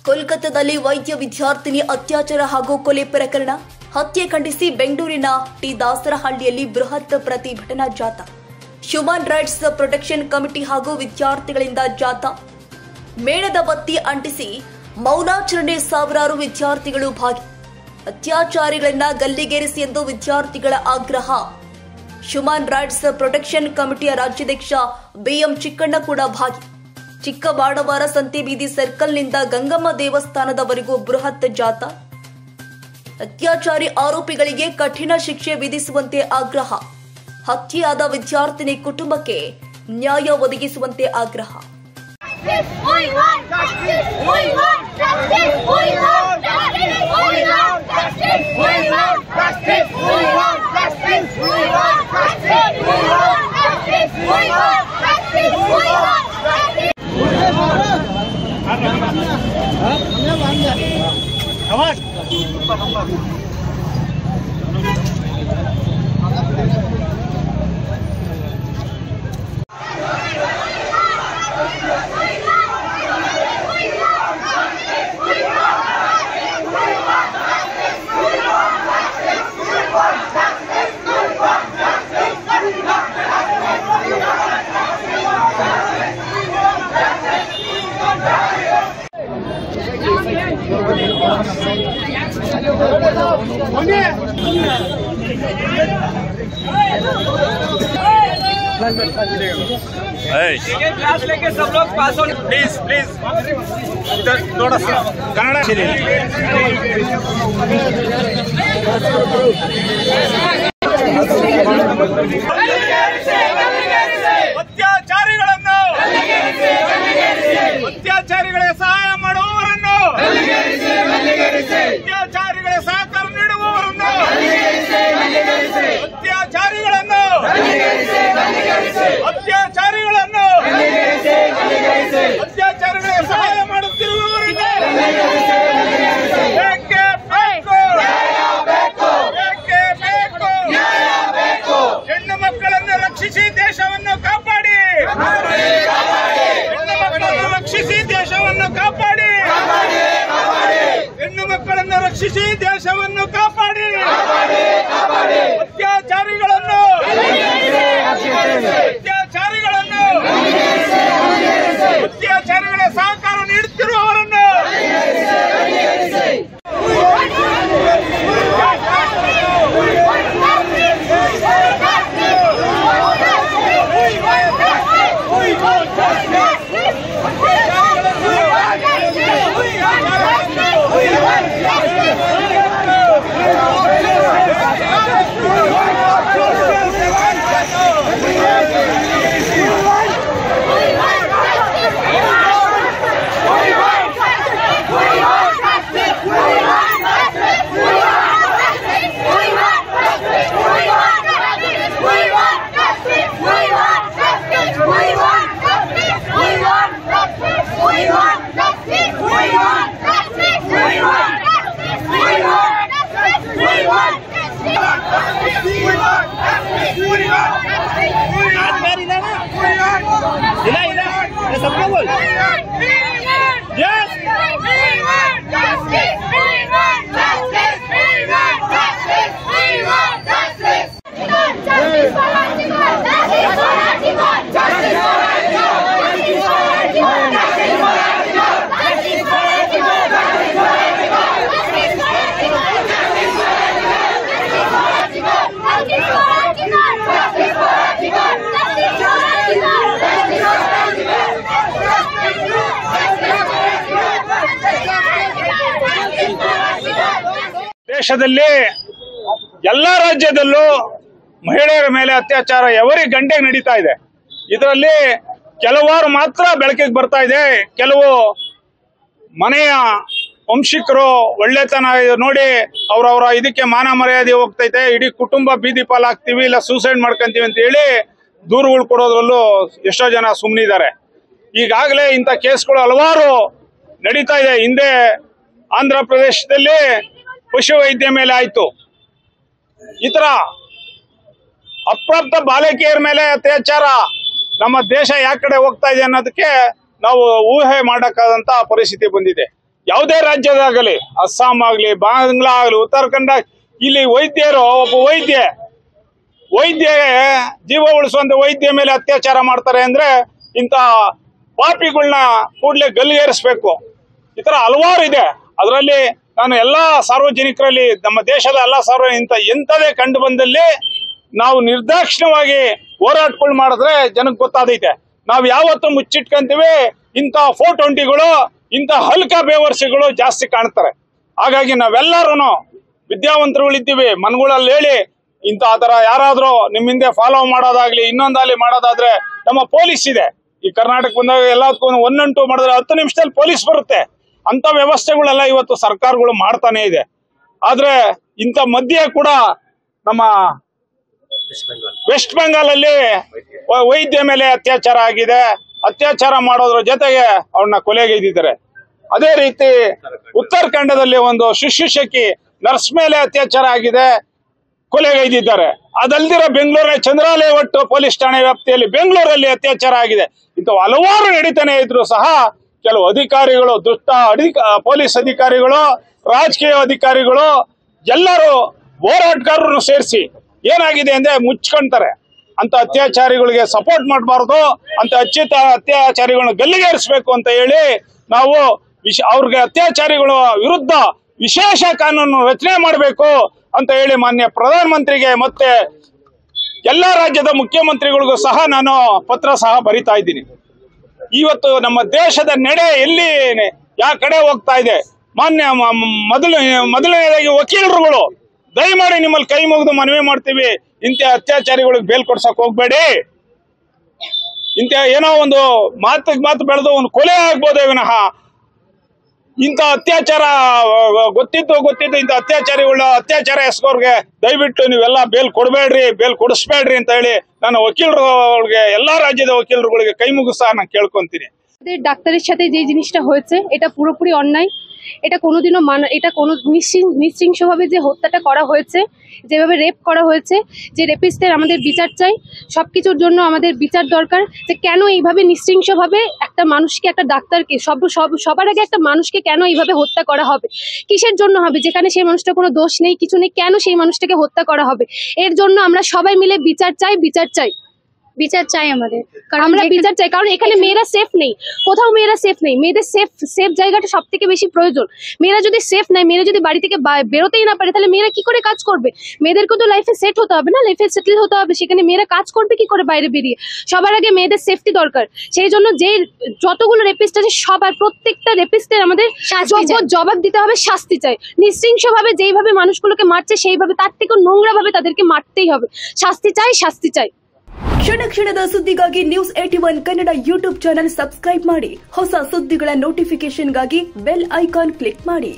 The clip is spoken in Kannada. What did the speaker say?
ಕೋಲ್ಕತ್ತಾದಲ್ಲಿ ವೈದ್ಯ ವಿದ್ಯಾರ್ಥಿನಿ ಅತ್ಯಾಚಾರ ಹಾಗೂ ಕೊಲೆ ಪ್ರಕರಣ ಹತ್ಯೆ ಖಂಡಿಸಿ ಬೆಂಗಳೂರಿನ ಟಿ ದಾಸರಹಳ್ಳಿಯಲ್ಲಿ ಬೃಹತ್ ಪ್ರತಿಭಟನಾ ಜಾಥಾ. ಹ್ಯೂಮನ್ ರೈಟ್ಸ್ ಪ್ರೊಟೆಕ್ಷನ್ ಕಮಿಟಿ ಹಾಗೂ ವಿದ್ಯಾರ್ಥಿಗಳಿಂದ ಜಾಥಾ. ಮೇಣದ ಬತ್ತಿ ಅಂಟಿಸಿ ಮೌನಾಚರಣೆ, ಸಾವಿರಾರು ವಿದ್ಯಾರ್ಥಿಗಳು ಭಾಗಿ. ಅತ್ಯಾಚಾರಿಗಳನ್ನ ಗಲ್ಲಿಗೇರಿಸಿ ಎಂದು ವಿದ್ಯಾರ್ಥಿಗಳ ಆಗ್ರಹ. ಹ್ಯೂಮನ್ ರೈಟ್ಸ್ ಪ್ರೊಟೆಕ್ಷನ್ ಕಮಿಟಿಯ ರಾಜ್ಯಾಧ್ಯಕ್ಷ ಬಿಎಂ ಚಿಕ್ಕಣ್ಣ ಕೂಡ ಭಾಗಿ. ಚಿಕ್ಕಬಾಣವಾರ ಸಂತೆಬೀದಿ ಸರ್ಕಲ್ನಿಂದ ಗಂಗಮ್ಮ ದೇವಸ್ಥಾನದವರೆಗೂ ಬೃಹತ್ ಜಾಥಾ. ಅತ್ಯಾಚಾರಿ ಆರೋಪಿಗಳಿಗೆ ಕಠಿಣ ಶಿಕ್ಷೆ ವಿಧಿಸುವಂತೆ ಆಗ್ರಹ. ಹತ್ಯೆಯಾದ ವಿದ್ಯಾರ್ಥಿನಿ ಕುಟುಂಬಕ್ಕೆ ನ್ಯಾಯ ಒದಗಿಸುವಂತೆ ಆಗ್ರಹ. क्लास लेके सब लोग पास हो प्लीज प्लीज थोड़ा सा कन्नड़ ಅತ್ಯಾಚಾರಿಗಳಿಗೆ ಸಹಾಯ ಮಾಡುವವರನ್ನು, ಅತ್ಯಾಚಾರಿಗಳಿಗೆ ಸಹಕಾರ ನೀಡುವವರನ್ನು, ಅತ್ಯಾಚಾರಿಗಳನ್ನು ಅತ್ಯಾಚಾರಿಗಳಿಗೆ ಸಹಾಯ ಮಾಡುತ್ತಿರುವವರನ್ನು ಬೇಕೇ ಬೇಕು. ಹೆಣ್ಣು ಮಕ್ಕಳನ್ನು ರಕ್ಷಿಸಿ ದೇಶವನ್ನು ಕಾಪಾಡಿ. ಹೆಣ್ಣು ಮಕ್ಕಳನ್ನು ರಕ್ಷಿಸಿ ದೇಶವನ್ನು ಕಾಪಾಡಿ. ಹೆಣ್ಣು ಮಕ್ಕಳನ್ನು ರಕ್ಷಿಸಿ ದೇಶವನ್ನು ಕಾಪಾಡಿ. ಅತ್ಯಾಚಾರಿಗಳನ್ನು ಅತ್ಯಾಚಾರಿಗಳ ಸಹಕಾರ ನೀಡುತ್ತಿರುವವರನ್ನು ದೇಶದಲ್ಲಿ ಎಲ್ಲ ರಾಜ್ಯದಲ್ಲೂ ಮಹಿಳೆಯರ ಮೇಲೆ ಅತ್ಯಾಚಾರ ಎವರಿ ಗಂಟೆಗೆ ನಡೀತಾ ಇದೆ. ಇದರಲ್ಲಿ ಕೆಲವಾರು ಮಾತ್ರ ಬೆಳಕಿಗೆ ಬರ್ತಾ ಇದೆ. ಕೆಲವು ಮನೆಯ ವಂಶಿಕರು ಒಳ್ಳೆತನ ನೋಡಿ ಅವರವರ ಇದಕ್ಕೆ ಮಾನ ಮರ್ಯಾದೆ ಹೋಗ್ತೈತೆ, ಇಡೀ ಕುಟುಂಬ ಬೀದಿ ಪಾಲಾಗ್ತೀವಿ, ಇಲ್ಲ ಸೂಸೈಡ್ ಮಾಡ್ಕೊಂತೀವಿ ಅಂತ ಹೇಳಿ ದೂರುಗಳು ಕೊಡೋದ್ರಲ್ಲೂ ಎಷ್ಟೋ ಜನ ಸುಮ್ಮನಿದ್ದಾರೆ. ಈಗಾಗಲೇ ಇಂಥ ಕೇಸ್ಗಳು ಹಲವಾರು ನಡೀತಾ ಇದೆ. ಹಿಂದೆ ಆಂಧ್ರ ಪ್ರದೇಶದಲ್ಲಿ ಪಶು ವೈದ್ಯ ಮೇಲೆ ಆಯ್ತು. ಈ ತರ ಅಪ್ರಾಪ್ತ ಬಾಲಕಿಯರ ಮೇಲೆ ಅತ್ಯಾಚಾರ ನಮ್ಮ ದೇಶ ಯಾವ ಕಡೆ ಹೋಗ್ತಾ ಇದೆ ಅನ್ನೋದಕ್ಕೆ ನಾವು ಊಹೆ ಮಾಡಕ್ಕಾದಂತ ಪರಿಸ್ಥಿತಿ ಬಂದಿದೆ. ಯಾವುದೇ ರಾಜ್ಯದಾಗಲಿ, ಅಸ್ಸಾಂ ಆಗಲಿ, ಬಾಂಗ್ಲಾ ಆಗಲಿ, ಉತ್ತರಾಖಂಡ, ಇಲ್ಲಿ ವೈದ್ಯರು, ಒಬ್ಬ ವೈದ್ಯ ಜೀವ ಉಳಿಸುವಂತ ವೈದ್ಯ ಮೇಲೆ ಅತ್ಯಾಚಾರ ಮಾಡ್ತಾರೆ ಅಂದ್ರೆ ಇಂಥ ಪಾಪಿಗಳನ್ನ ಕೂಡಲೇ ಗಲ್ಲಿಗೇರಿಸಬೇಕು. ಈ ತರ ಹಲವಾರು ಇದೆ. ಅದರಲ್ಲಿ ನಾನು ಎಲ್ಲಾ ಸಾರ್ವಜನಿಕರಲ್ಲಿ, ನಮ್ಮ ದೇಶದ ಎಲ್ಲಾ ಎಂಥದೇ ಕಂಡು ಬಂದಲ್ಲಿ ನಾವು ನಿರ್ದಾಕ್ಷಿಣ್ಯವಾಗಿ ಹೋರಾಟಗಳು ಮಾಡಿದ್ರೆ ಜನಕ್ಕೆ ಗೊತ್ತಾದೈತೆ. ನಾವು ಯಾವತ್ತೂ ಮುಚ್ಚಿಟ್ಕೊಂತೀವಿ. ಇಂಥ 420ಗಳು, ಇಂಥ ಹಲ್ಕ ಬೇವರ್ಸಿಗಳು ಜಾಸ್ತಿ ಕಾಣ್ತಾರೆ. ಹಾಗಾಗಿ ನಾವೆಲ್ಲರೂ ವಿದ್ಯಾವಂತರುಗಳಿದ್ದೀವಿ, ಮನ್ಗಳಲ್ಲಿ ಹೇಳಿ ಇಂಥ ಆತರ ಯಾರಾದ್ರೂ ನಿಮ್ಮ ಹಿಂದೆ ಫಾಲೋ ಮಾಡೋದಾಗ್ಲಿ, ಇನ್ನೊಂದಾಗ್ಲಿ ಮಾಡೋದಾದ್ರೆ ನಮ್ಮ ಪೊಲೀಸ್ ಇದೆ. ಈ ಕರ್ನಾಟಕ ಬಂದಾಗ ಎಲ್ಲದಕ್ಕೂ 112 ಮಾಡಿದ್ರೆ 10 ನಿಮಿಷದಲ್ಲಿ ಪೊಲೀಸ್ ಬರುತ್ತೆ. ಅಂತ ವ್ಯವಸ್ಥೆಗಳೆಲ್ಲ ಇವತ್ತು ಸರ್ಕಾರಗಳು ಮಾಡ್ತಾನೆ ಇದೆ. ಆದ್ರೆ ಇಂಥ ಮಧ್ಯೆ ಕೂಡ ನಮ್ಮ ವೆಸ್ಟ್ ಬೆಂಗಾಲಲ್ಲಿ ವೈದ್ಯ ಮೇಲೆ ಅತ್ಯಾಚಾರ ಆಗಿದೆ. ಅತ್ಯಾಚಾರ ಮಾಡೋದ್ರ ಜೊತೆಗೆ ಅವ್ರನ್ನ ಕೊಲೆಗೈದಿದ್ದಾರೆ. ಅದೇ ರೀತಿ ಉತ್ತರಾಖಂಡದಲ್ಲಿ ಒಂದು ಶುಶ್ರೂಷಕಿ ನರ್ಸ್ ಮೇಲೆ ಅತ್ಯಾಚಾರ ಆಗಿದೆ, ಕೊಲೆಗೈದಿದ್ದಾರೆ. ಅದಲ್ದಿರ ಬೆಂಗಳೂರಿನ ಚಂದ್ರಾಲೇಔಟ್ ಪೊಲೀಸ್ ಠಾಣೆ ವ್ಯಾಪ್ತಿಯಲ್ಲಿ ಬೆಂಗಳೂರಲ್ಲಿ ಅತ್ಯಾಚಾರ ಆಗಿದೆ. ಇಂಥವು ಹಲವಾರು ನಡೀತಾನೆ ಇದ್ರು ಸಹ ಕೆಲವು ಅಧಿಕಾರಿಗಳು, ದುಷ್ಟ ಪೊಲೀಸ್ ಅಧಿಕಾರಿಗಳು, ರಾಜಕೀಯ ಅಧಿಕಾರಿಗಳು ಎಲ್ಲರೂ ಹೋರಾಟಗಾರರನ್ನು ಸೇರಿಸಿ ಏನಾಗಿದೆ ಅಂದ್ರೆ ಮುಚ್ಕೊಂತಾರೆ. ಅಂತ ಅತ್ಯಾಚಾರಿಗಳಿಗೆ ಸಪೋರ್ಟ್ ಮಾಡಬಾರ್ದು, ಅಂತ ಅತ್ಯಾಚಾರಿಗಳನ್ನ ಗಲ್ಲಿಗೇರಿಸಬೇಕು ಅಂತ ಹೇಳಿ ನಾವು ಅವ್ರಿಗೆ ಅತ್ಯಾಚಾರಿಗಳ ವಿರುದ್ಧ ವಿಶೇಷ ಕಾನೂನು ರಚನೆ ಮಾಡಬೇಕು ಅಂತ ಹೇಳಿ ಮಾನ್ಯ ಪ್ರಧಾನಮಂತ್ರಿಗೆ ಮತ್ತೆ ಎಲ್ಲಾ ರಾಜ್ಯದ ಮುಖ್ಯಮಂತ್ರಿಗಳಿಗೂ ಸಹ ನಾನು ಪತ್ರ ಸಹ ಬರಿತಾ ಇದ್ದೀನಿ. ಇವತ್ತು ನಮ್ಮ ದೇಶದ ನಡೆ ಎಲ್ಲಿ ಯಾವ ಕಡೆ ಹೋಗ್ತಾ ಇದೆ? ಮಾನ್ಯ ಮೊದಲನೇದಾಗಿ ವಕೀಲರುಗಳು ದಯಮಾಡಿ ನಿಮ್ಮಲ್ಲಿ ಕೈ ಮುಗಿದು ಮನವಿ ಮಾಡ್ತೀವಿ, ಇಂಥ ಅತ್ಯಾಚಾರಿಗಳಿಗೆ ಬೇಲ್ ಕೊಡ್ಸಕ್ ಹೋಗ್ಬೇಡಿ. ಇಂಥ ಏನೋ ಒಂದು ಮಾತು ಬೆಳೆದು ಒಂದು ಕೊಲೆ ಆಗ್ಬೋದೇ ವಿನಃ ಇಂಥ ಅತ್ಯಾಚಾರ ಗೊತ್ತಿದ್ದು ಇಂಥ ಅತ್ಯಾಚಾರ ಎಸ್ಕೋರ್ಗೆ ದಯವಿಟ್ಟು ನೀವೆಲ್ಲ ಬೇಲ್ ಕೊಡಬೇಡ್ರಿ, ಬೇಲ್ ಕೊಡಿಸ್ಬೇಡ್ರಿ ಅಂತ ಹೇಳಿ ನಾನು ವಕೀಲರುಗಳಿಗೆ, ಎಲ್ಲಾ রাজ্যದ ವಕীলರುಗಳಿಗೆ কই মুগুসা না কেলকন্তিনি। ডাক্তারের সাথে যে জিনিসটা হয়েছে এটা পুরোপুরি অন্যায়। এটা কোনোদিনও এটা কোনো নৃশংসভাবে যে হত্যাটা করা হয়েছে, যেভাবে রেপ করা হয়েছে, যে রেপিস্টের আমাদের বিচার চাই। সবকিছুর জন্য আমাদের বিচার দরকার। যে কেন এইভাবে নৃশংসভাবে একটা মানুষকে, একটা ডাক্তারকে, সবার আগে একটা মানুষকে কেন এইভাবে হত্যা করা হবে? কিসের জন্য হবে? যেখানে সেই মানুষটার কোনো দোষ নেই, কিছু নেই, কেন সেই মানুষটাকে হত্যা করা হবে? এর জন্য আমরা সবাই মিলে বিচার চাই আমাদের, আমরা বিচার চাই। কারণ এখানে মেয়েরা সেফ নেই, কোথাও মেয়েরা সেফ নেই। মেয়েদের সেফ জায়গাটা সব থেকে বেশি প্রয়োজন। মেয়েরা যদি সেফ নাই, মেয়েরা যদি বাড়ি থেকে বেরোতেই না পারে, তাহলে মেয়েরা কি করে কাজ করবে? মেয়েদেরকে তো লাইফে সেট হতে হবে না, লাইফে সেটেল হতে হবে। সেখানে মেয়েরা কাজ করবে কি করে বাইরে বেরিয়ে? সবার আগে মেয়েদের সেফটি দরকার। সেই জন্য যে যতগুলো রেপিস্ট আছে সবার, প্রত্যেকটা রেপিস্টের আমাদের জবাব দিতে হবে, শাস্তি চাই। নৃশংসভাবে যেইভাবে মানুষগুলোকে মারছে সেইভাবে, তার থেকে নোংরা ভাবে তাদেরকে মারতেই হবে। শাস্তি চাই। ಕ್ಷಣ ಕ್ಷಣದ ಸುದ್ದಿಗಾಗಿ news 81 Kannada YouTube channel subscribe ಮಾಡಿ. ಹೊಸ ಸುದ್ದಿಗಳ ನೋಟಿಫಿಕೇಶನ್ಗಾಗಿ ಬೆಲ್ ಐಕಾನ್ ಕ್ಲಿಕ್ ಮಾಡಿ.